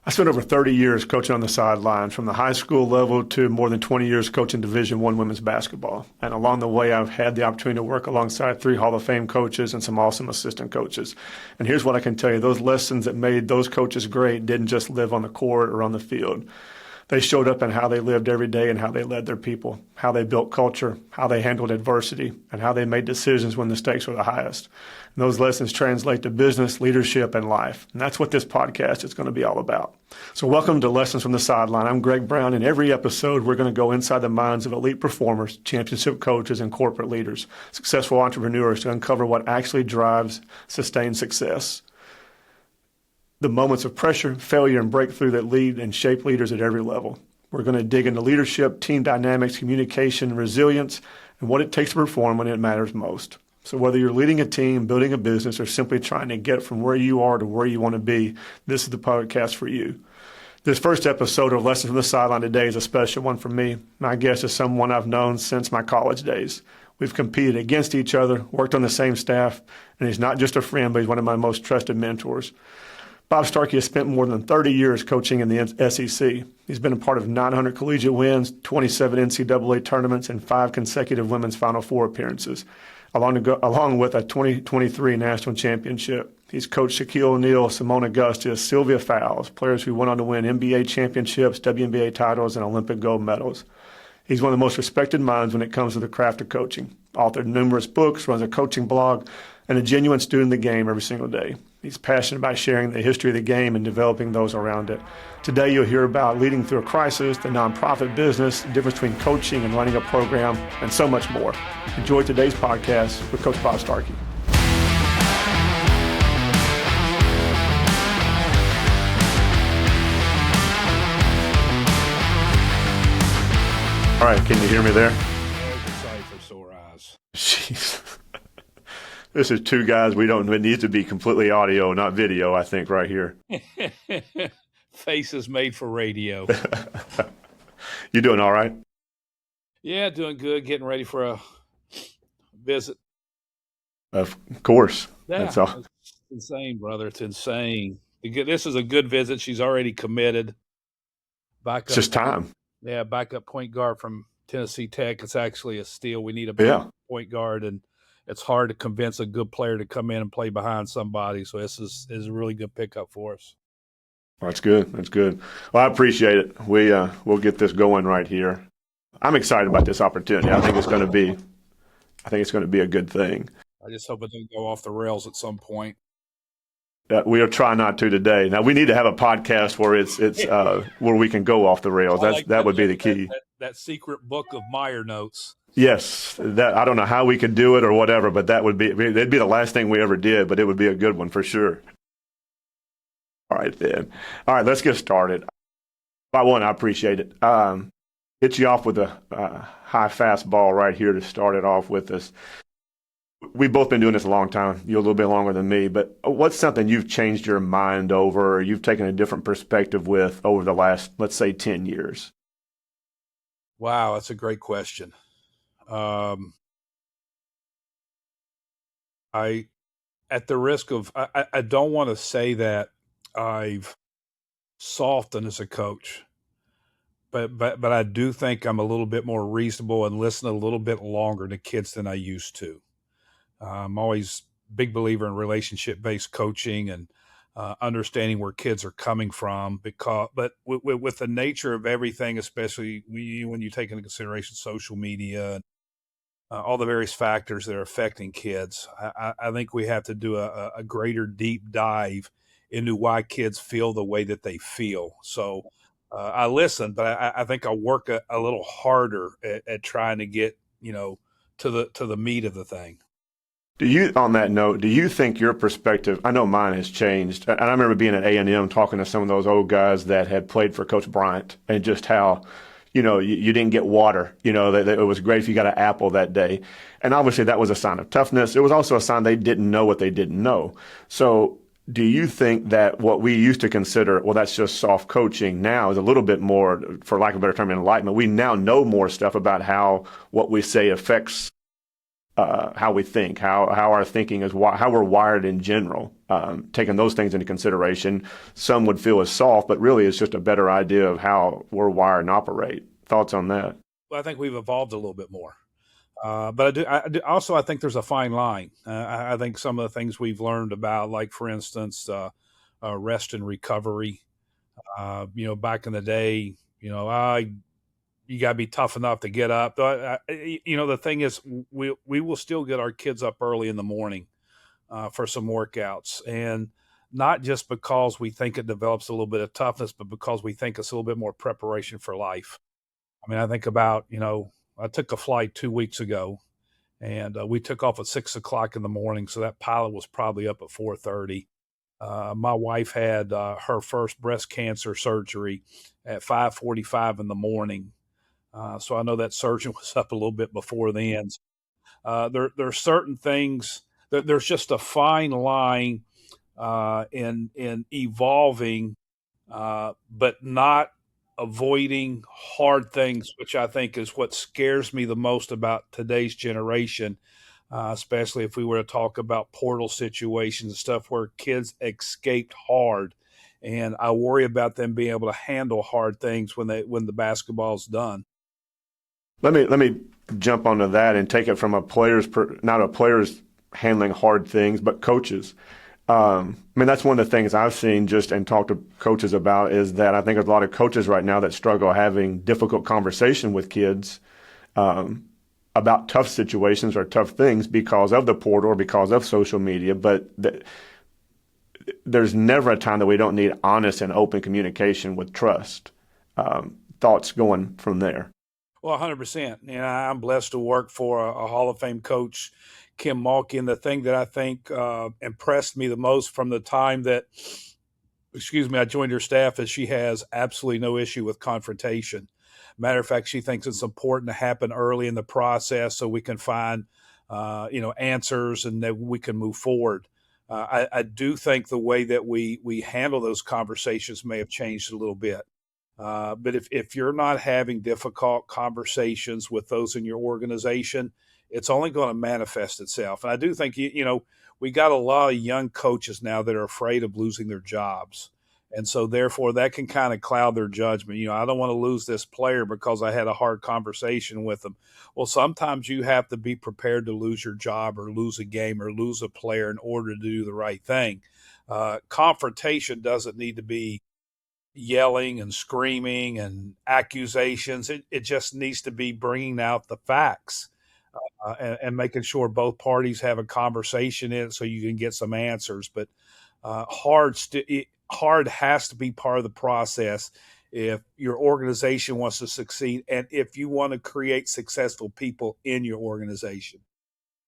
I spent over 30 years coaching on the sidelines, from the high school level to more than 20 years coaching Division I women's basketball. And along the way, I've had the opportunity to work alongside 3 Hall of Fame coaches and some awesome assistant coaches. And here's what I can tell you. Those lessons that made those coaches great didn't just live on the court or on the field. They showed up in how they lived every day and how they led their people, how they built culture, how they handled adversity, and how they made decisions when the stakes were the highest. And those lessons translate to business, leadership, and life. And that's what this podcast is going to be all about. So welcome to Lessons from the Sideline. I'm Greg Brown. In every episode, we're going to go inside the minds of elite performers, championship coaches, and corporate leaders, successful entrepreneurs, to uncover what actually drives sustained success. The moments of pressure, failure, and breakthrough that lead and shape leaders at every level. We're going to dig into leadership, team dynamics, communication, resilience, and what it takes to perform when it matters most. So whether you're leading a team, building a business, or simply trying to get from where you are to where you want to be, this is the podcast for you. This first episode of Lessons from the Sideline today is a special one for me. My guest is someone I've known since my college days. We've competed against each other, worked on the same staff, and he's not just a friend, but he's one of my most trusted mentors. Bob Starkey has spent more than 30 years coaching in the SEC. He's been a part of 900 collegiate wins, 27 NCAA tournaments, and 5 consecutive women's Final Four appearances, along with a 2023 national championship. He's coached Shaquille O'Neal, Simone Augustus, Sylvia Fowles, players who went on to win NBA championships, WNBA titles, and Olympic gold medals. He's one of the most respected minds when it comes to the craft of coaching. Authored numerous books, runs a coaching blog, and a genuine student of the game every single day. He's passionate about sharing the history of the game and developing those around it. Today, you'll hear about leading through a crisis, the nonprofit business, the difference between coaching and running a program, and so much more. Enjoy today's podcast with Coach Bob Starkey. All right, can you hear me there? Sorry for sore eyes. Jeez. This is 2 guys. It needs to be completely audio, not video, I think, right here. Faces made for radio. You doing all right? Yeah, doing good. Getting ready for a visit. Of course. Yeah, That's all. it's insane, brother. It's insane. This is a good visit. She's already committed. It's just time. Yeah, backup point guard from Tennessee Tech. It's actually a steal. We need a point guard, and it's hard to convince a good player to come in and play behind somebody. So this is a really good pickup for us. That's good. That's good. Well, I appreciate it. We'll get this going right here. I'm excited about this opportunity. I think it's going to be a good thing. I just hope it doesn't go off the rails at some point. We'll try not to today. Now, we need to have a podcast where it's where we can go off the rails. That would be the key. That secret book of Meyer notes. Yes, that I don't know how we could do it or whatever, but that'd be the last thing we ever did, but it would be a good one for sure. All right, then. All right, let's get started. By one, I appreciate it. Hit you off with a high fastball right here to start it off with us. We've both been doing this a long time. You're a little bit longer than me, but what's something you've changed your mind over, or you've taken a different perspective with over the last, let's say, 10 years? Wow, that's a great question. At the risk of, I don't want to say that I've softened as a coach, but I do think I'm a little bit more reasonable and listen a little bit longer to kids than I used to. I'm always a big believer in relationship-based coaching and understanding where kids are coming from. But with the nature of everything, especially when you take into consideration social media and all the various factors that are affecting kids, I think we have to do a greater deep dive into why kids feel the way that they feel. So I listen, but I think I'll work a little harder at trying to get to the meat of the thing. On that note, do you think your perspective, I know mine has changed, and I remember being at A&M talking to some of those old guys that had played for Coach Bryant, and just how, you didn't get water, that it was great if you got an apple that day. And obviously that was a sign of toughness. It was also a sign they didn't know what they didn't know. So do you think that what we used to consider, well, that's just soft coaching, now is a little bit more, for lack of a better term, enlightenment? We now know more stuff about how what we say affects how we think, how our thinking is, how we're wired in general. taking those things into consideration, some would feel as soft, but really it's just a better idea of how we're wired and operate. Thoughts on that? Well, I think we've evolved a little bit more. But also, I think there's a fine line. I think some of the things we've learned about, like, for instance, rest and recovery. Back in the day, you got to be tough enough to get up. The thing is, we will still get our kids up early in the morning for some workouts, and not just because we think it develops a little bit of toughness, but because we think it's a little bit more preparation for life. I mean, I think about, I took a flight 2 weeks ago, and we took off at 6 o'clock in the morning. So that pilot was probably up at 4:30. My wife had her first breast cancer surgery at 5:45 in the morning. So I know that surgeon was up a little bit before then. There's certain things that there's just a fine line in evolving, but not avoiding hard things, which I think is what scares me the most about today's generation, especially if we were to talk about portal situations and stuff where kids escaped hard. And I worry about them being able to handle hard things when the basketball's done. Let me jump onto that and take it from not a player's handling hard things, but coaches. That's one of the things I've seen just and talked to coaches about is that I think there's a lot of coaches right now that struggle having difficult conversation with kids about tough situations or tough things because of the portal or because of social media. But there's never a time that we don't need honest and open communication with trust. Thoughts going from there? Well, 100%. And I'm blessed to work for a Hall of Fame coach, Kim Mulkey. And the thing that I think impressed me the most from the time that, I joined her staff is she has absolutely no issue with confrontation. Matter of fact, she thinks it's important to happen early in the process so we can find, answers and that we can move forward. I do think the way that we handle those conversations may have changed a little bit. But if you're not having difficult conversations with those in your organization, it's only going to manifest itself. And I do think, we got a lot of young coaches now that are afraid of losing their jobs. And so therefore that can kind of cloud their judgment. I don't want to lose this player because I had a hard conversation with them. Well, sometimes you have to be prepared to lose your job or lose a game or lose a player in order to do the right thing. Confrontation doesn't need to be yelling and screaming and accusations. It just needs to be bringing out the facts and making sure both parties have a conversation in it so you can get some answers. But hard has to be part of the process if your organization wants to succeed and if you want to create successful people in your organization.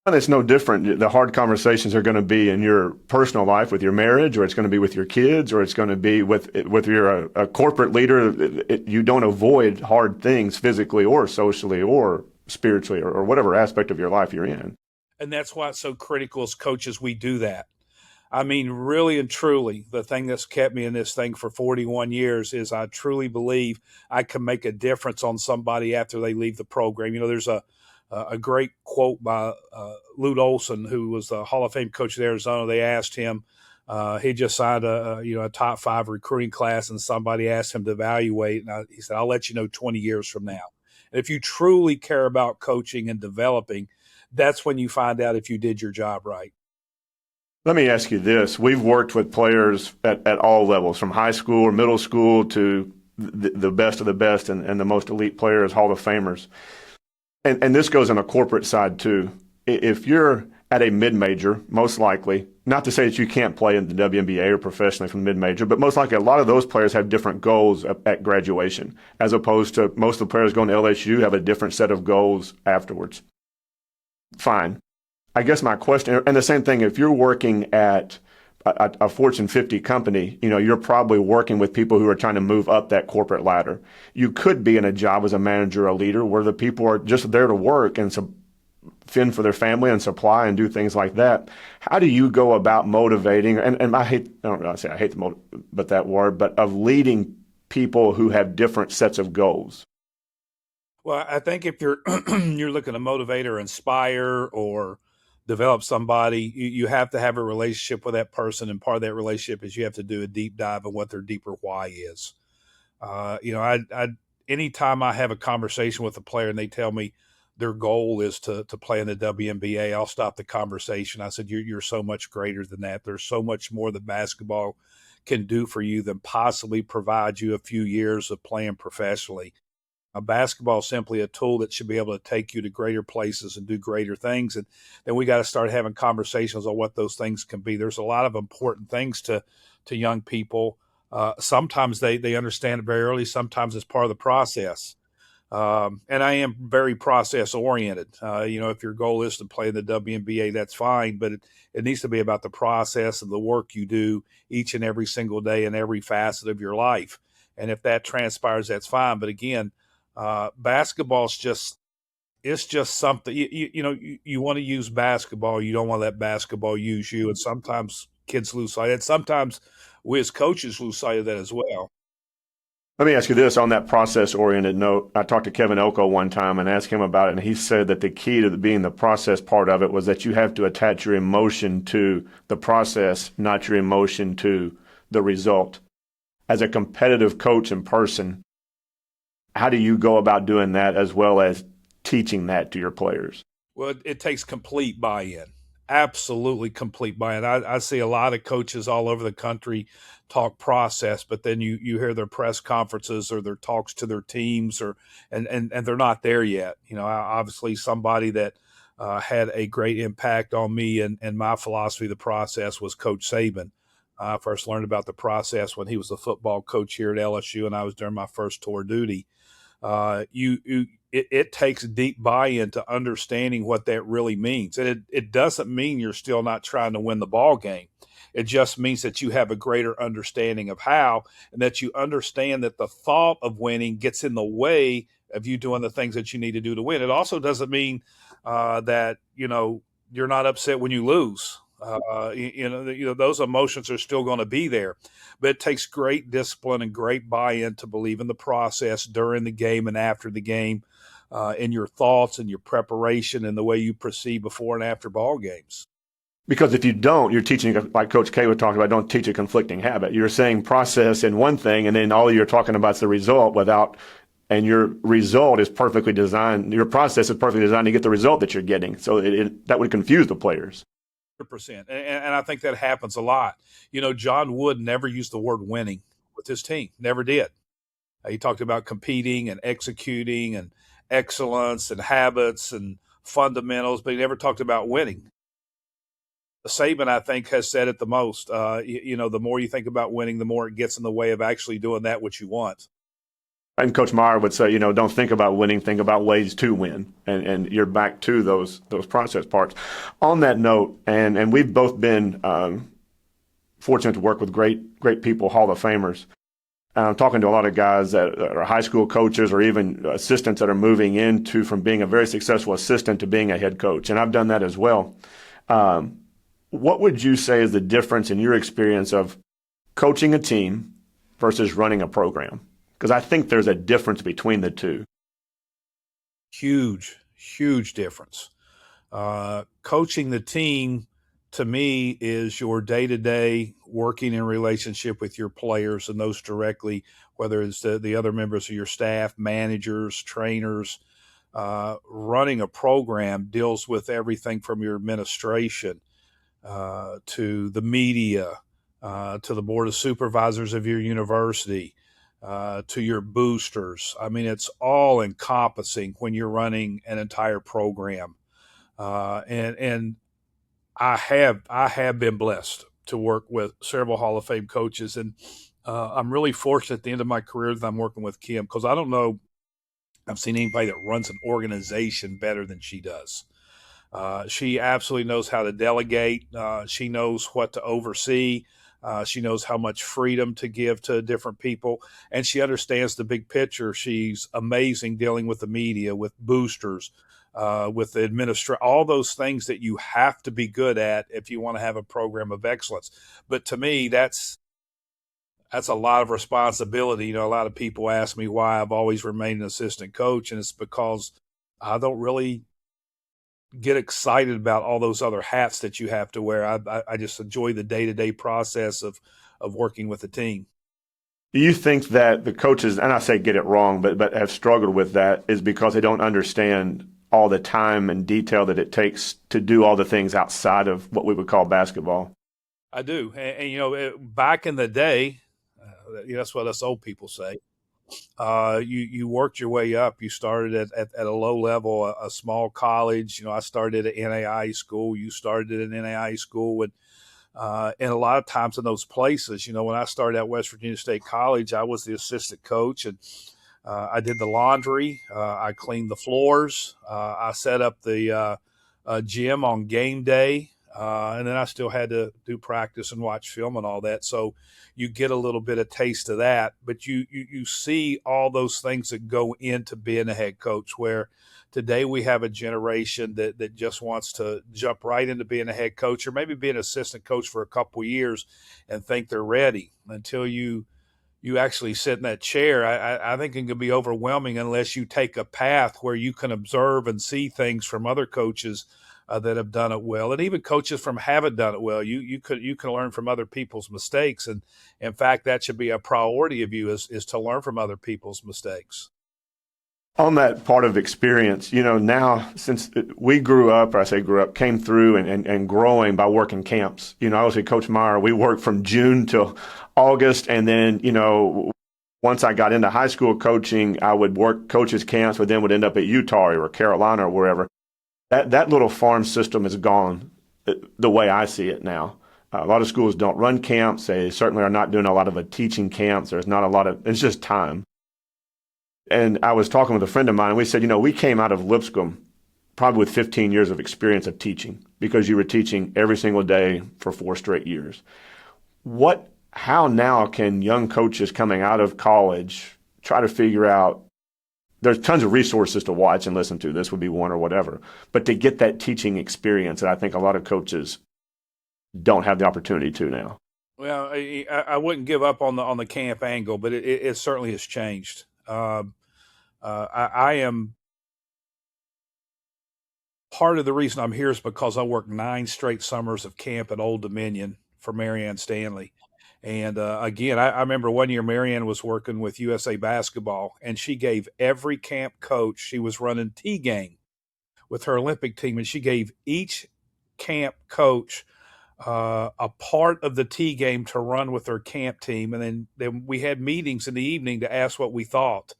And it's no different. The hard conversations are going to be in your personal life with your marriage, or it's going to be with your kids, or it's going to be with you're a corporate leader. You don't avoid hard things physically or socially or spiritually or whatever aspect of your life you're in. And that's why it's so critical as coaches we do that. I mean, really and truly, the thing that's kept me in this thing for 41 years is I truly believe I can make a difference on somebody after they leave the program. There's a great quote by Lute Olson, who was the Hall of Fame coach at Arizona. They asked him, he just signed a top 5 recruiting class, and somebody asked him to evaluate. And he said, "I'll let you know 20 years from now." And if you truly care about coaching and developing, that's when you find out if you did your job right. Let me ask you this. We've worked with players at all levels, from high school or middle school to the best of the best and the most elite players, Hall of Famers. And this goes on a corporate side too. If you're at a mid-major, most likely, not to say that you can't play in the WNBA or professionally from mid-major, but most likely a lot of those players have different goals at graduation, as opposed to most of the players going to LSU have a different set of goals afterwards. Fine. I guess my question, and the same thing, if you're working at a Fortune 50 company, you're probably working with people who are trying to move up that corporate ladder. You could be in a job as a manager or a leader where the people are just there to work and fend for their family and supply and do things like that. How do you go about motivating, and I don't know, I hate that word, but of leading people who have different sets of goals? Well, I think if you're you're looking to motivate or inspire or develop somebody, you have to have a relationship with that person, and part of that relationship is you have to do a deep dive on what their deeper why is. I anytime I have a conversation with a player and they tell me their goal is to play in the WNBA, I'll stop the conversation. I said, you're so much greater than that. There's so much more that basketball can do for you than possibly provide you a few years of playing professionally. Basketball is simply a tool that should be able to take you to greater places and do greater things. And then we got to start having conversations on what those things can be. There's a lot of important things to young people. Sometimes they understand it very early. Sometimes it's part of the process. And I am very process oriented. If your goal is to play in the WNBA, that's fine, but it needs to be about the process of the work you do each and every single day in every facet of your life. And if that transpires, that's fine. But again, basketball is just it's just something you want to use basketball. You don't want to let basketball use you. And sometimes kids lose sight. And sometimes we as coaches lose sight of that as well. Let me ask you this on that process-oriented note. I talked to Kevin Oko one time and asked him about it, and he said that the key to being the process part of it was that you have to attach your emotion to the process, not your emotion to the result. As a competitive coach in person, how do you go about doing that as well as teaching that to your players? Well, it takes complete buy-in, absolutely complete buy-in. I see a lot of coaches all over the country talk process, but then you hear their press conferences or their talks to their teams, and they're not there yet. Obviously somebody that had a great impact on me and my philosophy of the process was Coach Saban. I first learned about the process when he was the football coach here at LSU, and I was during my first tour duty. It takes deep buy-in to understanding what that really means. And it doesn't mean you're still not trying to win the ball game. It just means that you have a greater understanding of how, and that you understand that the thought of winning gets in the way of you doing the things that you need to do to win. It also doesn't mean that, you're not upset when you lose. Those emotions are still going to be there, but it takes great discipline and great buy-in to believe in the process during the game and after the game, in your thoughts and your preparation and the way you proceed before and after ball games. Because if you don't, you're teaching, like Coach K would talk about, don't teach a conflicting habit. You're saying process in one thing, and then all you're talking about is the result and your result is perfectly designed. Your process is perfectly designed to get the result that you're getting. So that would confuse the players. 100%. And I think that happens a lot. John Wood never used the word winning with his team, never did. He talked about competing and executing and excellence and habits and fundamentals, but he never talked about winning. Saban, I think, has said it the most. The more you think about winning, the more it gets in the way of actually doing that which you want. And Coach Meyer would say, don't think about winning, think about ways to win. And you're back to those process parts. On that note, and we've both been fortunate to work with great people, Hall of Famers. And I'm talking to a lot of guys that are high school coaches or even assistants that are moving into from being a very successful assistant to being a head coach. And I've done that as well. What would you say is the difference in your experience of coaching a team versus running a program? Because I think there's a difference between the two. Huge, huge difference. Coaching the team, to me, is your day-to-day working in relationship with your players and those directly, whether it's the other members of your staff, managers, trainers. Running a program deals with everything from your administration to the media, to the board of supervisors of your university, to your boosters. I mean, it's all encompassing when you're running an entire program. And I have been blessed to work with several Hall of Fame coaches, and I'm really fortunate at the end of my career that I'm working with Kim, because I don't know I've seen anybody that runs an organization better than she does. She absolutely knows how to delegate. She knows what to oversee. She knows how much freedom to give to different people, and she understands the big picture. She's amazing dealing with the media, with boosters, with the administration, all those things that you have to be good at if you want to have a program of excellence. But to me, that's a lot of responsibility. A lot of people ask me why I've always remained an assistant coach, and it's because I don't really get excited about all those other hats that you have to wear. I just enjoy the day-to-day process of working with the team. Do you think that the coaches, and I say get it wrong, but have struggled with that is because they don't understand all the time and detail that it takes to do all the things outside of what we would call basketball? I do, and back in the day, that's what us old people say. You worked your way up. You started at a low level, a small college. I started at NAI school. You started at an NAI school, and a lot of times in those places, when I started at West Virginia State College, I was the assistant coach, and I did the laundry. I cleaned the floors. I set up the gym on game day. And then I still had to do practice and watch film and all that. So you get a little bit of taste of that, but you see all those things that go into being a head coach, where today we have a generation that just wants to jump right into being a head coach, or maybe be an assistant coach for a couple of years and think they're ready until you actually sit in that chair. I think it can be overwhelming unless you take a path where you can observe and see things from other coaches that have done it well, and even coaches from haven't done it well. You can learn from other people's mistakes, and in fact, that should be a priority of you is to learn from other people's mistakes. On that part of experience, now since we grew up, or I say grew up, came through and growing by working camps. I was with Coach Meyer. We worked from June till August, and then, once I got into high school coaching, I would work coaches camps, but then would end up at Utah or Carolina or wherever. That little farm system is gone the way I see it now. A lot of schools don't run camps. They certainly are not doing a lot of teaching camps. There's not a lot of, it's just time. And I was talking with a friend of mine, and we said, we came out of Lipscomb probably with 15 years of experience of teaching, because you were teaching every single day for 4 straight years. How now can young coaches coming out of college try to figure out, there's tons of resources to watch and listen to, this would be one or whatever, but to get that teaching experience that I think a lot of coaches don't have the opportunity to now? Well, I wouldn't give up on the camp angle, but it certainly has changed. I am part of the reason I'm here is because I worked 9 straight summers of camp at Old Dominion for Marianne Stanley. And again, I remember one year Marianne was working with USA Basketball, and she gave every camp coach, she was running T-game with her Olympic team, and she gave each camp coach a part of the T game to run with their camp team. And then we had meetings in the evening to ask what we thought.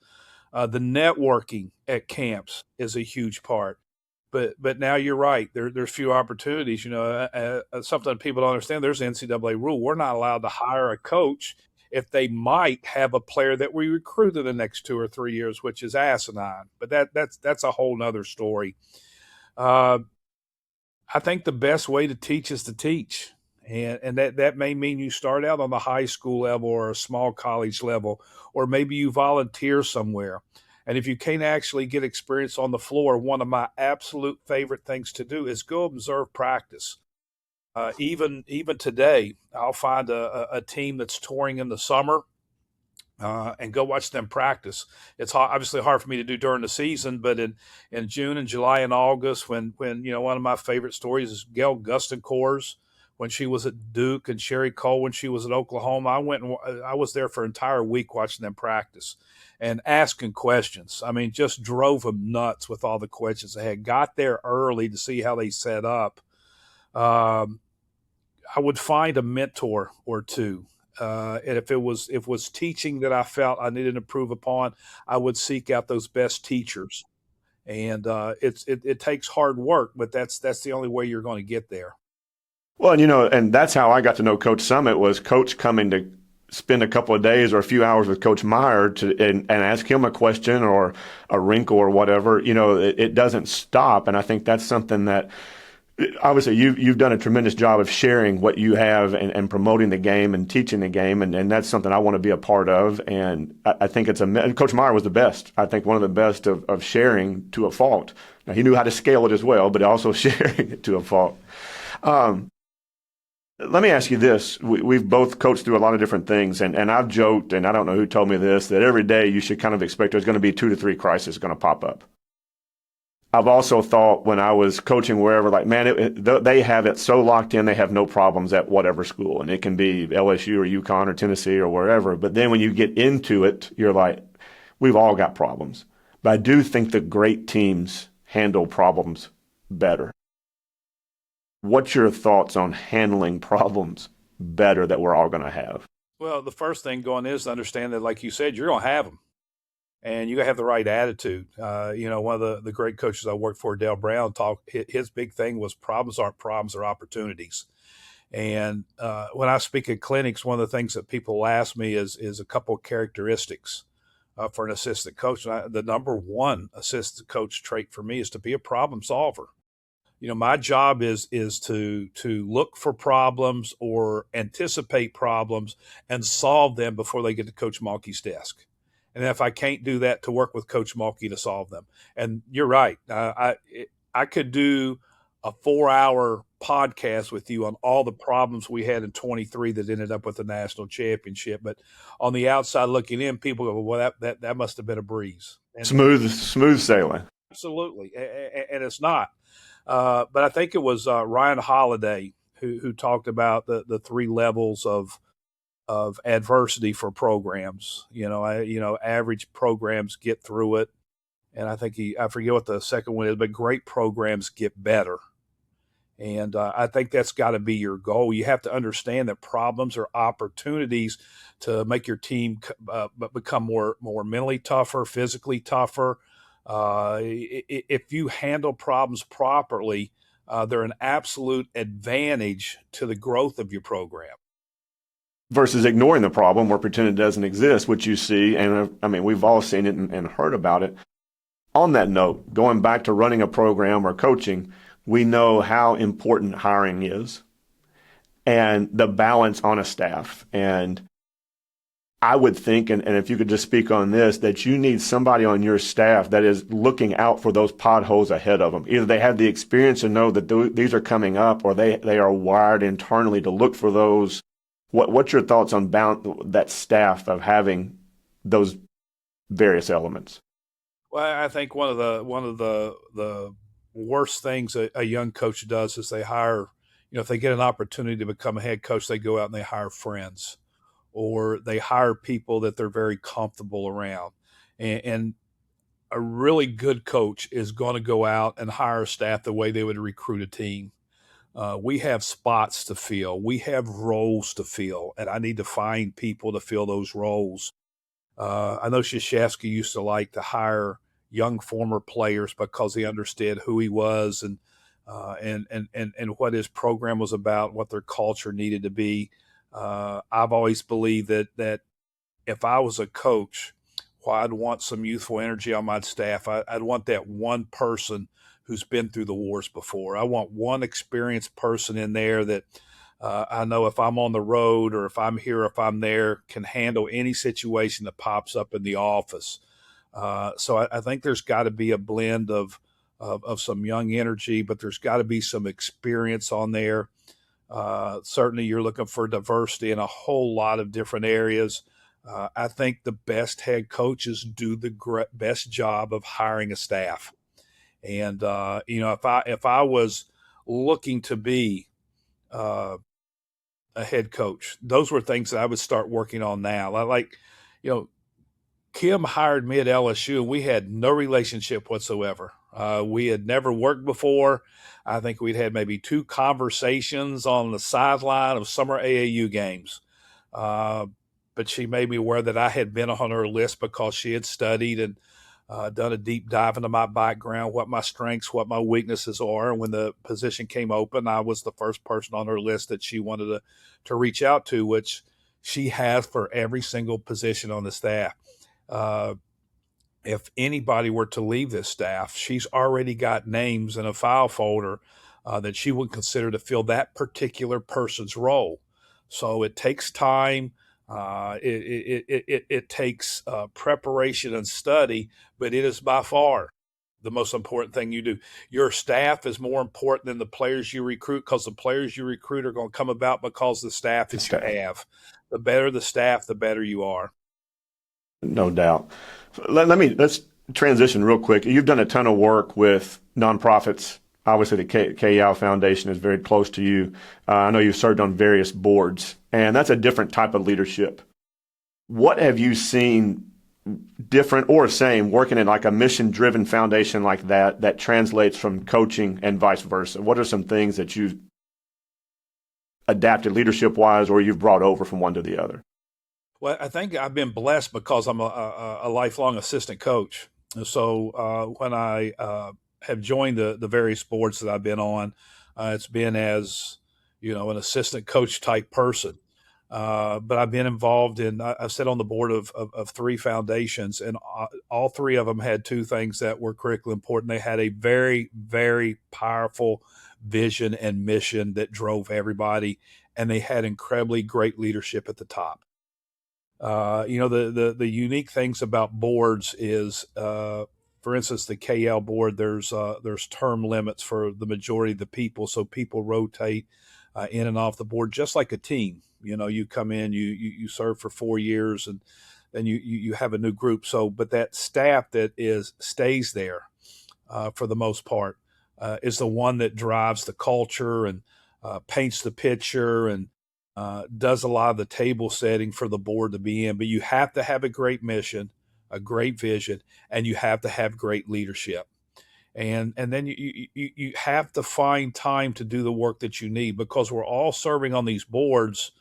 The networking at camps is a huge part. But now you're right. There's few opportunities. Something people don't understand. There's an NCAA rule. We're not allowed to hire a coach if they might have a player that we recruit in the next 2 or 3 years, which is asinine. But that's a whole nother story. I think the best way to teach is to teach. And that may mean you start out on the high school level or a small college level, or maybe you volunteer somewhere. And if you can't actually get experience on the floor, one of my absolute favorite things to do is go observe practice. Even today, I'll find a team that's touring in the summer and go watch them practice. It's obviously hard for me to do during the season, but in June and July and August, when one of my favorite stories is Gail Gustencour's when she was at Duke, and Sherry Cole when she was at Oklahoma. I was there for an entire week watching them practice and asking questions. I mean, just drove them nuts with all the questions they had. Got there early to see how they set up. I would find a mentor or two. And if it was teaching that I felt I needed to improve upon, I would seek out those best teachers. And it takes hard work, but that's the only way you're going to get there. Well, and that's how I got to know Coach Summit, was Coach coming to spend a couple of days or a few hours with Coach Meyer and ask him a question or a wrinkle or whatever. It doesn't stop. And I think that's something that, obviously, you've done a tremendous job of sharing what you have and promoting the game and teaching the game, and that's something I want to be a part of. And I think and Coach Meyer was the best. I think one of the best of sharing to a fault. Now, he knew how to scale it as well, but also sharing it to a fault. Let me ask you this. We've both coached through a lot of different things, and I've joked, and I don't know who told me this, that every day you should kind of expect there's going to be 2 to 3 crises going to pop up. I've also thought when I was coaching wherever, like, man, they have it so locked in, they have no problems at whatever school. And it can be LSU or UConn or Tennessee or wherever. But then when you get into it, you're like, we've all got problems. But I do think the great teams handle problems better. What's your thoughts on handling problems better that we're all going to have? Well, the first thing going is to understand that, like you said, you're going to have them. And you got to have the right attitude. One of the great coaches I worked for, Dale Brown, his big thing was problems aren't problems, they're opportunities. And when I speak at clinics, one of the things that people ask me is a couple of characteristics for an assistant coach. And the number one assistant coach trait for me is to be a problem solver. My job is to look for problems or anticipate problems and solve them before they get to Coach Mulkey's desk. And if I can't do that, to work with Coach Mulkey to solve them. And you're right. I could do a 4-hour podcast with you on all the problems we had in 23 that ended up with the national championship. But on the outside looking in, people go, well, that must have been a breeze. And Smooth sailing. absolutely. And it's not. But I think it was Ryan Holiday who talked about the three levels of adversity for programs. Average programs get through it, and I forget what the second one is, but great programs get better. And I think that's got to be your goal. You have to understand that problems are opportunities to make your team become more mentally tougher, physically tougher. If you handle problems properly, they're an absolute advantage to the growth of your program. Versus ignoring the problem or pretending it doesn't exist, which you see, and I mean, we've all seen it and heard about it. On that note, going back to running a program or coaching, we know how important hiring is and the balance on a staff. And I would think, and if you could just speak on this, that you need somebody on your staff that is looking out for those potholes ahead of them. Either they have the experience to know that these are coming up, or they are wired internally to look for those. What's your thoughts on that staff of having those various elements? Well, I think one of the worst things a young coach does is they hire, if they get an opportunity to become a head coach, they go out and they hire friends, or they hire people that they're very comfortable around. And a really good coach is going to go out and hire staff the way they would recruit a team. We have spots to fill. We have roles to fill, and I need to find people to fill those roles. I know Krzyzewski used to like to hire young former players because he understood who he was and what his program was about, what their culture needed to be. I've always believed that if I was a coach, I'd want some youthful energy on my staff. I'd want that one person who's been through the wars before. I want one experienced person in there that I know if I'm on the road or if I'm here or if I'm there, can handle any situation that pops up in the office. So I think there's got to be a blend of some young energy, but there's got to be some experience on there. Certainly, you're looking for diversity in a whole lot of different areas. I think the best head coaches do the best job of hiring a staff. And if I was looking to be a head coach, those were things that I would start working on now. Kim hired me at LSU, and we had no relationship whatsoever. We had never worked before. I think we'd had maybe 2 conversations on the sideline of summer AAU games. But she made me aware that I had been on her list because she had studied and done a deep dive into my background, what my strengths, what my weaknesses are. And when the position came open, I was the first person on her list that she wanted to reach out to, which she has for every single position on the staff. If anybody were to leave this staff, she's already got names in a file folder that she would consider to fill that particular person's role. So it takes time. It takes preparation and study, but it is by far the most important thing you do. Your staff is more important than the players you recruit, because the players you recruit are going to come about because of the staff that you have. The better the staff, the better you are. No doubt. Let's transition real quick. You've done a ton of work with nonprofits. Obviously, the KL Foundation is very close to you. I know you've served on various boards, and that's a different type of leadership. What have you seen different or same working in like a mission-driven foundation like that translates from coaching and vice versa? What are some things that you've adapted leadership-wise or you've brought over from one to the other? Well, I think I've been blessed because I'm a lifelong assistant coach. And so when I have joined the various boards that I've been on, it's been as an assistant coach type person. But I've been involved I've sat on the board of three foundations, and all three of them had two things that were critically important. They had a very, very powerful vision and mission that drove everybody, and they had incredibly great leadership at the top. The unique things about boards is, for instance, the KL board. There's term limits for the majority of the people, so people rotate in and off the board just like a team. You come in, you serve for 4 years, and then you have a new group. So, but that staff that stays there for the most part is the one that drives the culture and paints the picture and does a lot of the table setting for the board to be in. But you have to have a great mission, a great vision, and you have to have great leadership. And then you have to find time to do the work that you need, because we're all serving on these boards,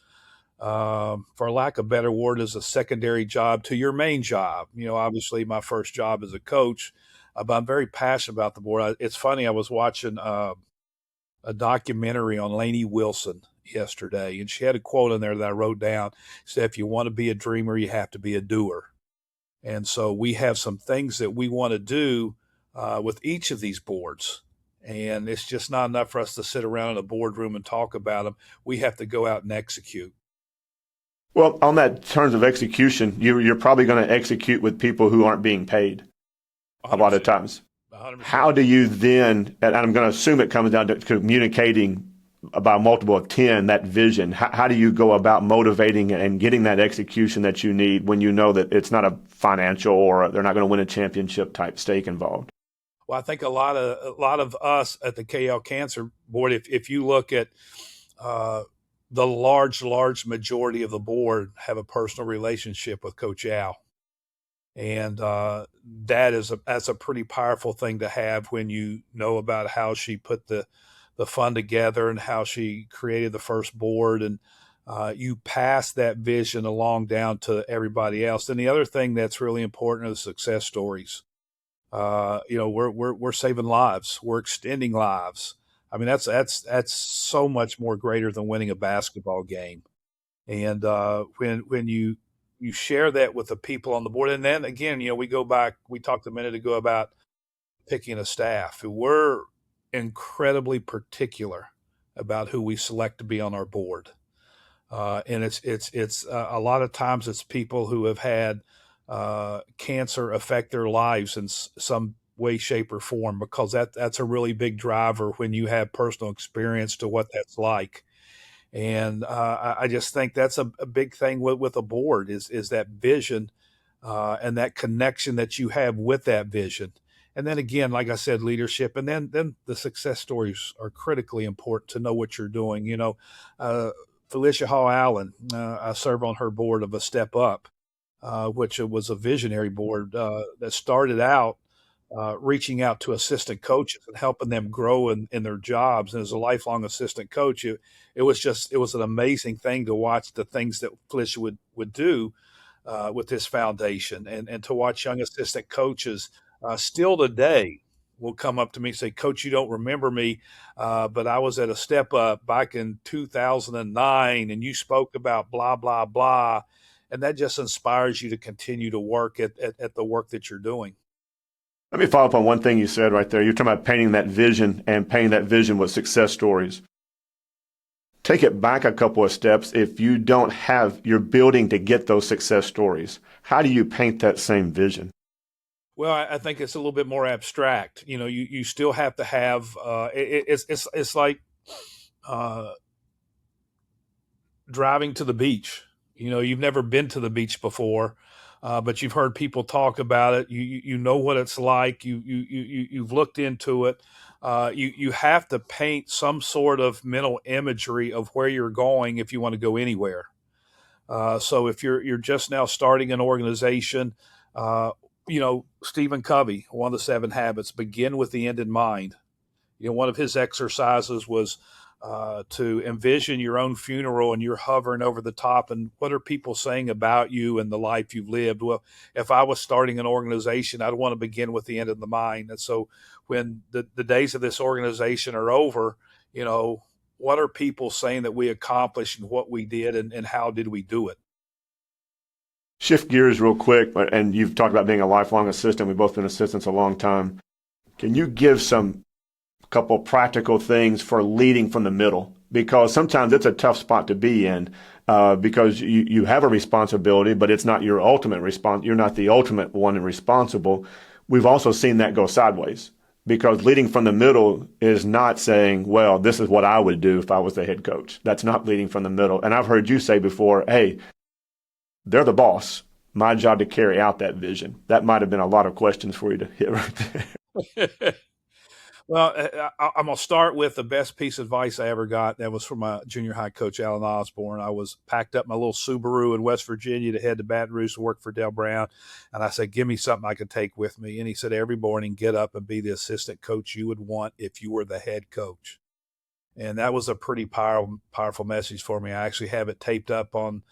for lack of a better word, as a secondary job to your main job. Obviously my first job as a coach, but I'm very passionate about the board. It's funny, I was watching a documentary on Lainey Wilson yesterday, and she had a quote in there that I wrote down. She said, "If you want to be a dreamer, you have to be a doer." And so we have some things that we want to do with each of these boards. And it's just not enough for us to sit around in a boardroom and talk about them. We have to go out and execute. Well, on that terms of execution, you're probably going to execute with people who aren't being paid a lot of times. 100%. How do you then, and I'm going to assume it comes down to communicating by a multiple of 10, that vision. How do you go about motivating and getting that execution that you need when you know that it's not a financial or they're not going to win a championship type stake involved? Well, I think a lot of us at the KL Cancer Board, if you look at the large majority of the board, have a personal relationship with Coach Al. And that's a pretty powerful thing to have when you know about how she put the fund together and how she created the first board, and you pass that vision along down to everybody else. And the other thing that's really important are the success stories. We're saving lives, we're extending lives. I mean, that's so much more greater than winning a basketball game. And when you share that with the people on the board, and then again, we go back. We talked a minute ago about picking a staff. We're incredibly particular about who we select to be on our board, and it's a lot of times it's people who have had cancer affect their lives in some way, shape, or form, because that's a really big driver when you have personal experience to what that's like. And I just think that's a big thing with a board is that vision and that connection that you have with that vision. And then again, like I said, leadership, and then the success stories are critically important to know what you're doing. Felicia Hall Allen, I serve on her board of A Step Up, which was a visionary board that started out reaching out to assistant coaches and helping them grow in their jobs. And as a lifelong assistant coach, it was an amazing thing to watch the things that Felicia would do with this foundation, and to watch young assistant coaches still today will come up to me and say, "Coach, you don't remember me, but I was at A Step Up back in 2009, and you spoke about blah, blah, blah." And that just inspires you to continue to work at the work that you're doing. Let me follow up on one thing you said right there. You're talking about painting that vision and painting that vision with success stories. Take it back a couple of steps. If you don't have your building to get those success stories, how do you paint that same vision? Well, I think it's a little bit more abstract. You still have to have it's like driving to the beach. You've never been to the beach before, but you've heard people talk about it. You know what it's like. You've looked into it. You have to paint some sort of mental imagery of where you're going if you want to go anywhere. So if you're just now starting an organization, Stephen Covey, one of the 7 habits, begin with the end in mind. One of his exercises was to envision your own funeral and you're hovering over the top and what are people saying about you and the life you've lived. Well, if I was starting an organization, I'd want to begin with the end in the mind. And so when the days of this organization are over, what are people saying that we accomplished and what we did and how did we do it? Shift gears real quick, and you've talked about being a lifelong assistant. We've both been assistants a long time. Can you give some couple practical things for leading from the middle? Because sometimes it's a tough spot to be in because you have a responsibility, but it's not your ultimate response. You're not the ultimate one responsible. We've also seen that go sideways because leading from the middle is not saying, well, this is what I would do if I was the head coach. That's not leading from the middle. And I've heard you say before, hey, they're the boss. My job to carry out that vision. That might have been a lot of questions for you to hit right there. Well, I'm going to start with the best piece of advice I ever got. That was from my junior high coach, Alan Osborne. I was packed up my little Subaru in West Virginia to head to Baton Rouge to work for Del Brown. And I said, give me something I can take with me. And he said, every morning, get up and be the assistant coach you would want if you were the head coach. And that was a pretty powerful message for me. I actually have it taped up on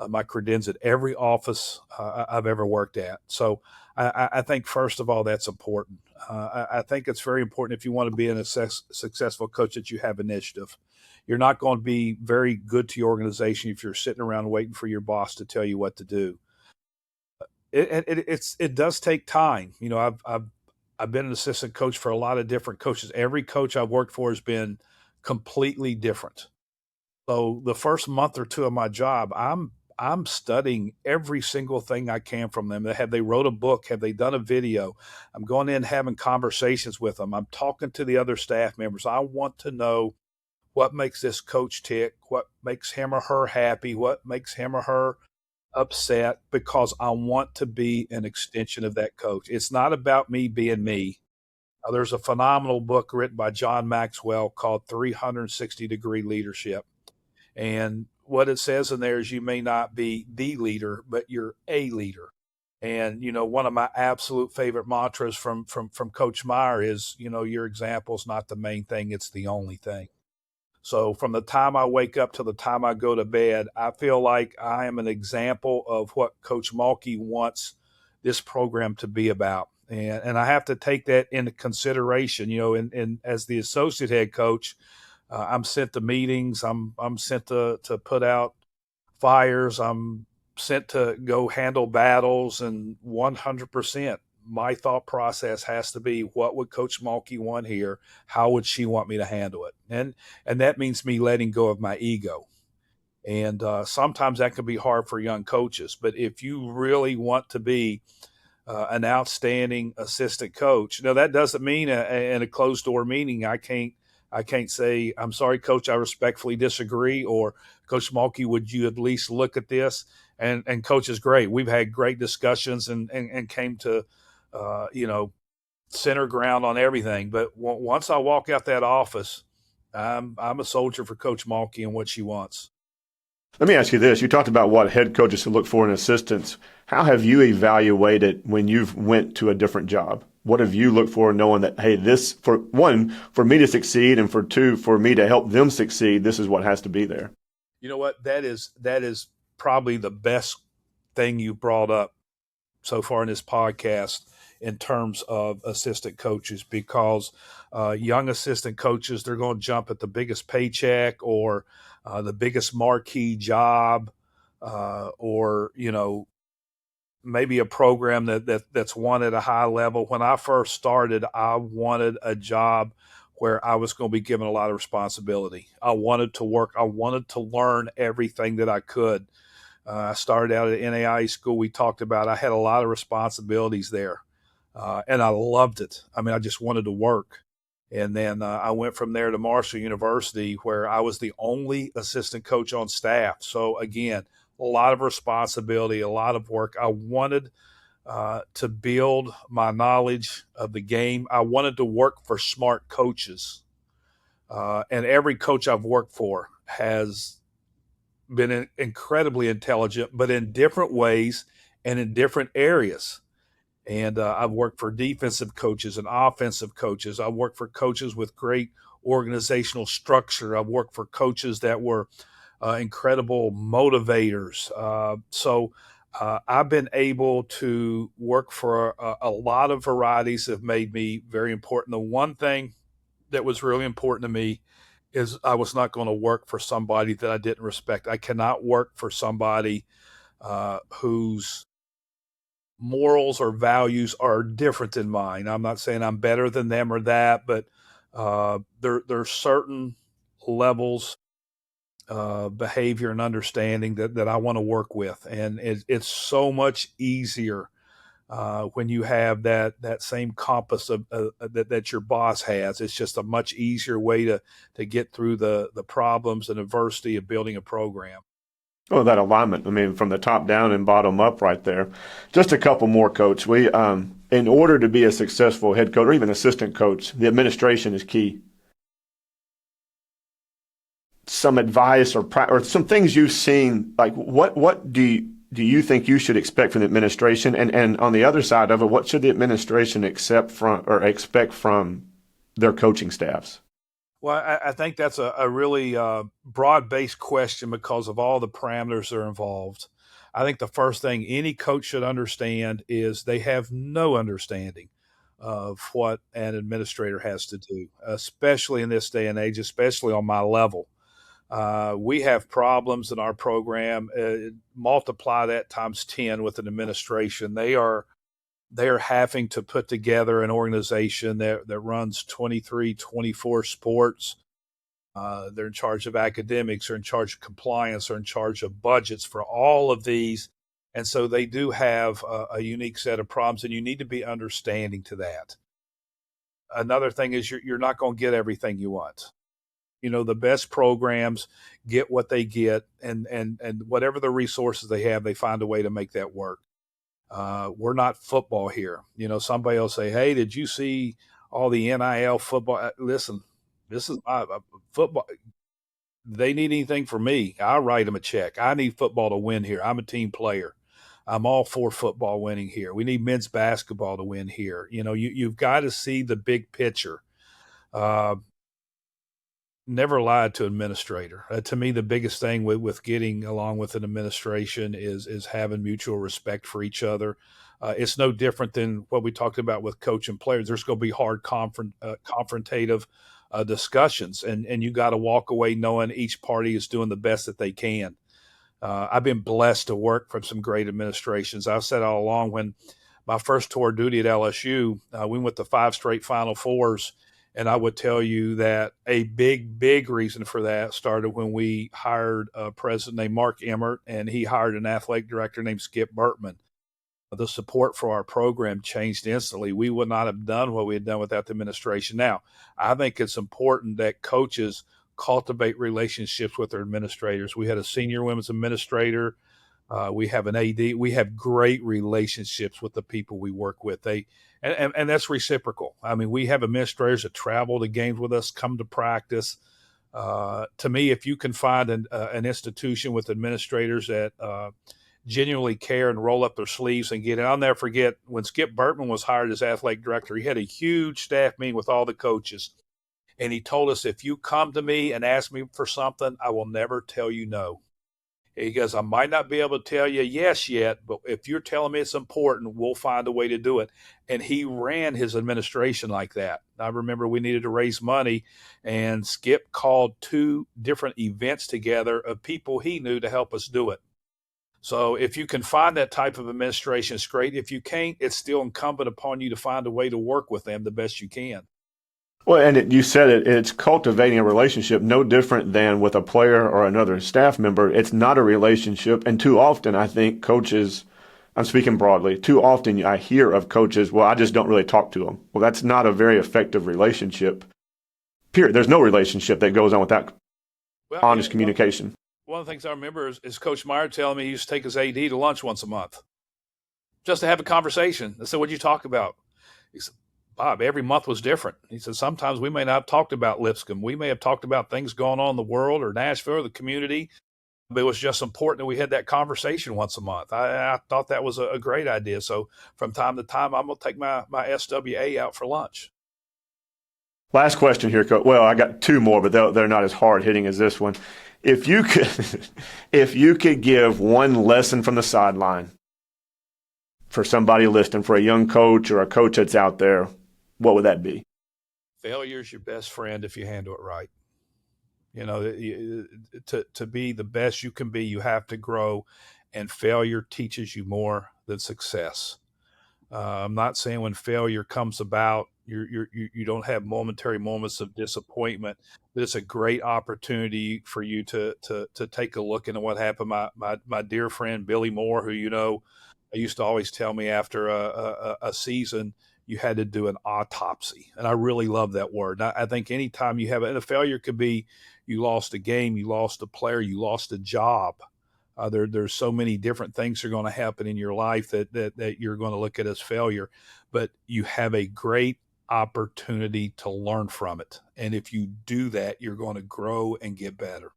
my credenza at every office I've ever worked at. So I think, first of all, that's important. I think it's very important if you want to be a successful coach that you have initiative. You're not going to be very good to your organization if you're sitting around waiting for your boss to tell you what to do. It does take time. I've been an assistant coach for a lot of different coaches. Every coach I've worked for has been completely different. So the first month or two of my job, I'm studying every single thing I can from them. Have they wrote a book? Have they done a video? I'm going in having conversations with them. I'm talking to the other staff members. I want to know what makes this coach tick, what makes him or her happy, what makes him or her upset, because I want to be an extension of that coach. It's not about me being me. There's a phenomenal book written by John Maxwell called 360-Degree Leadership. And what it says in there is you may not be the leader, but you're a leader. And, one of my absolute favorite mantras from Coach Meyer is, your example is not the main thing, it's the only thing. So from the time I wake up to the time I go to bed, I feel like I am an example of what Coach Mulkey wants this program to be about. And I have to take that into consideration, and as the associate head coach, I'm sent to meetings. I'm sent to put out fires. I'm sent to go handle battles, and 100% my thought process has to be, what would Coach Mulkey want here? How would she want me to handle it? And that means me letting go of my ego. And sometimes that can be hard for young coaches. But if you really want to be an outstanding assistant coach, now that doesn't mean in a closed door meeting I can't say, I'm sorry, Coach, I respectfully disagree, or Coach Mulkey, would you at least look at this? And Coach is great. We've had great discussions and came to, center ground on everything. But once I walk out that office, I'm a soldier for Coach Mulkey and what she wants. Let me ask you this. You talked about what head coaches should look for in assistants. How have you evaluated when you've went to a different job? What have you looked for knowing that, hey, this, for one, for me to succeed, and for two, for me to help them succeed, this is what has to be there? You know what? That is probably the best thing you brought up so far in this podcast in terms of assistant coaches, because young assistant coaches, they're going to jump at the biggest paycheck or the biggest marquee job or, maybe a program that's won at a high level. When I first started, I wanted a job where I was going to be given a lot of responsibility. I wanted to work. I wanted to learn everything that I could. I started out at NAIA school. We talked about, I had a lot of responsibilities there, and I loved it. I mean, I just wanted to work. And then I went from there to Marshall University, where I was the only assistant coach on staff. So again, a lot of responsibility, a lot of work. I wanted to build my knowledge of the game. I wanted to work for smart coaches. And every coach I've worked for has been incredibly intelligent, but in different ways and in different areas. And I've worked for defensive coaches and offensive coaches. I've worked for coaches with great organizational structure. I've worked for coaches that were incredible motivators. I've been able to work for a lot of varieties that have made me very important. The one thing that was really important to me is I was not going to work for somebody that I didn't respect. I cannot work for somebody whose morals or values are different than mine. I'm not saying I'm better than them or that, but there's certain levels behavior and understanding that I want to work with. And it's so much easier when you have that same compass that your boss has. It's just a much easier way to get through the problems and adversity of building a program. Oh, that alignment. I mean, from the top down and bottom up right there. Just a couple more, Coach. In order to be a successful head coach or even assistant coach, the administration is key. Some advice or some things you've seen, like what do you think you should expect from the administration? And on the other side of it, what should the administration expect from their coaching staffs? Well, I think that's a really broad-based question because of all the parameters that are involved. I think the first thing any coach should understand is they have no understanding of what an administrator has to do, especially in this day and age, especially on my level. We have problems in our program. Multiply that times 10 with an administration. They are having to put together an organization that runs 23, 24 sports. They're in charge of academics, they're in charge of compliance, they're in charge of budgets for all of these. And so they do have a unique set of problems, and you need to be understanding to that. Another thing is you're not going to get everything you want. The best programs get what they get, and whatever the resources they have, they find a way to make that work. We're not football here. Somebody will say, "Hey, did you see all the NIL football?" Listen, this is my football. They need anything from me, I'll write them a check. I need football to win here. I'm a team player. I'm all for football winning here. We need men's basketball to win here. You've got to see the big picture. Uh, Never lied to administrator. To me, the biggest thing with getting along with an administration is having mutual respect for each other. It's no different than what we talked about with coach and players. There's going to be hard confrontative discussions, and you got to walk away knowing each party is doing the best that they can. I've been blessed to work for some great administrations. I've said all along, when my first tour of duty at LSU, we went to 5 straight Final Fours. And I would tell you that a big, big reason for that started when we hired a president named Mark Emmert, and he hired an athletic director named Skip Burtman. The support for our program changed instantly. We would not have done what we had done without the administration. Now, I think it's important that coaches cultivate relationships with their administrators. We had a senior women's administrator. We have an AD. We have great relationships with the people we work with. And that's reciprocal. I mean, we have administrators that travel to games with us, come to practice. To me, if you can find an institution with administrators that genuinely care and roll up their sleeves and get it. I'll never forget when Skip Burtman was hired as athletic director, he had a huge staff meeting with all the coaches. And he told us, if you come to me and ask me for something, I will never tell you no. He goes, I might not be able to tell you yes yet, but if you're telling me it's important, we'll find a way to do it. And he ran his administration like that. I remember we needed to raise money, and Skip called 2 different events together of people he knew to help us do it. So if you can find that type of administration, it's great. If you can't, it's still incumbent upon you to find a way to work with them the best you can. Well, and you said it's cultivating a relationship no different than with a player or another staff member. It's not a relationship. And too often, I think coaches, I'm speaking broadly, too often I hear of coaches, well, I just don't really talk to them. Well, that's not a very effective relationship. Period. There's no relationship that goes on without honest communication. one of the things I remember is Coach Meyer telling me he used to take his AD to lunch once a month just to have a conversation. I said, "What'd you talk about?" He said, "Bob, every month was different." He said, "Sometimes we may not have talked about Lipscomb. We may have talked about things going on in the world or Nashville or the community, but it was just important that we had that conversation once a month." I thought that was a great idea. So from time to time, I'm going to take my SWA out for lunch. Last question here, Coach. Well, I got two more, but they're not as hard hitting as this one. If you could, if you could give one lesson from the sideline for somebody listening, for a young coach or a coach that's out there, what would that be? Failure is your best friend if you handle it right. You know, to be the best you can be, you have to grow, and failure teaches you more than success. I'm not saying when failure comes about, you don't have momentary moments of disappointment, but it's a great opportunity for you to take a look into what happened. My dear friend Billy Moore, who I used to always tell me after a season, you had to do an autopsy, and I really love that word. And I think anytime you have a failure, could be you lost a game, you lost a player, you lost a job. There's so many different things that are going to happen in your life that you're going to look at as failure, but you have a great opportunity to learn from it. And if you do that, you're going to grow and get better.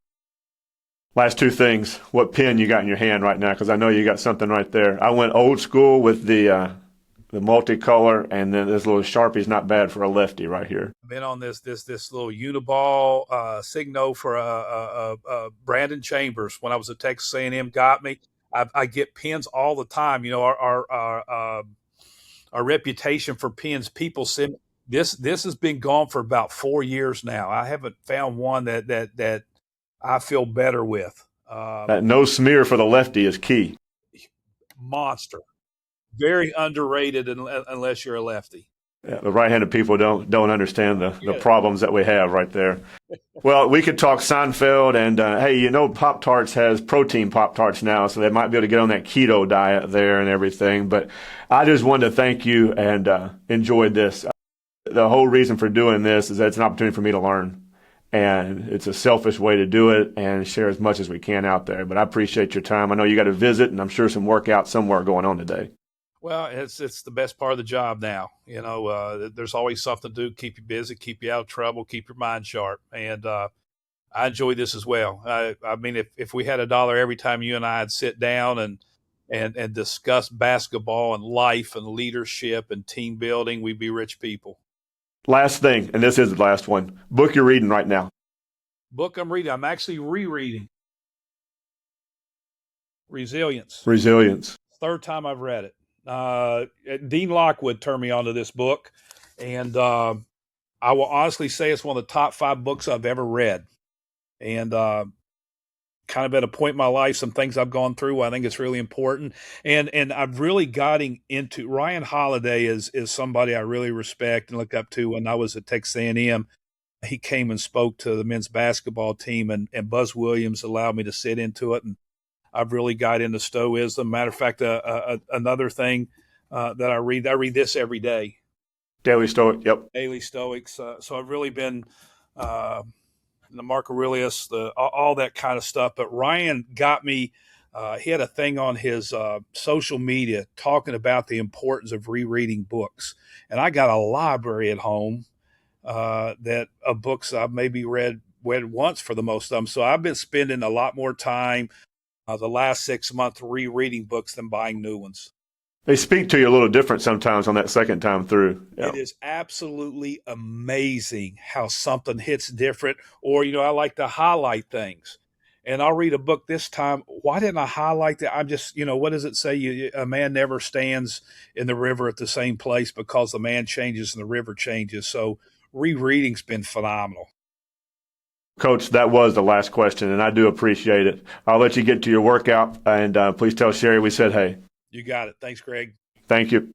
Last two things. What pen you got in your hand right now? Because I know you got something right there. I went old school with the multicolor, and then this little Sharpie's not bad for a lefty right here. I've been on this little Uniball Signo for Brandon Chambers when I was at Texas A&M. Got me. I get pens all the time. You know, our reputation for pens. People send this has been gone for about 4 years now. I haven't found one that I feel better with. That no smear for the lefty is key. Monster. Very underrated unless you're a lefty. Yeah, the right-handed people don't understand the problems that we have right there. Well, we could talk Seinfeld, and hey, you know, Pop-Tarts has protein Pop-Tarts now, so they might be able to get on that keto diet there and everything. But I just wanted to thank you and enjoyed this. The whole reason for doing this is that it's an opportunity for me to learn. And it's a selfish way to do it and share as much as we can out there. But I appreciate your time. I know you got to visit, and I'm sure some workout somewhere going on today. Well, it's the best part of the job now. You know, there's always something to do, keep you busy, keep you out of trouble, keep your mind sharp. And I enjoy this as well. I mean, if we had $1 every time you and I'd sit down and discuss basketball and life and leadership and team building, we'd be rich people. Last thing, and this is the last one. Book you're reading right now. Book I'm reading. I'm actually rereading Resilience. Third time I've read it. Dean Lockwood turned me onto this book, and I will honestly say it's one of the top 5 books I've ever read. And kind of at a point in my life, some things I've gone through, I think it's really important. And I've really gotten into Ryan Holiday is somebody I really respect and look up to. When I was at Texas A&M, he came and spoke to the men's basketball team, and Buzz Williams allowed me to sit into it. And I've really got into Stoicism. Matter of fact, another thing that I read this every day. Daily Stoic, yep. Daily Stoics. So I've really been the Mark Aurelius, all that kind of stuff. But Ryan got me. He had a thing on his social media talking about the importance of rereading books, and I got a library at home that of books I've maybe read once for the most of them. So I've been spending a lot more time the last 6 months rereading books than buying new ones. They speak to you a little different sometimes on that second time through. Yeah. It is absolutely amazing how something hits different. Or, you know, I like to highlight things. And I'll read a book this time. Why didn't I highlight that? I'm just, you know, what does it say? A man never stands in the river at the same place because the man changes and the river changes. So rereading's been phenomenal. Coach, that was the last question, and I do appreciate it. I'll let you get to your workout, and please tell Sherry we said hey. You got it. Thanks, Greg. Thank you.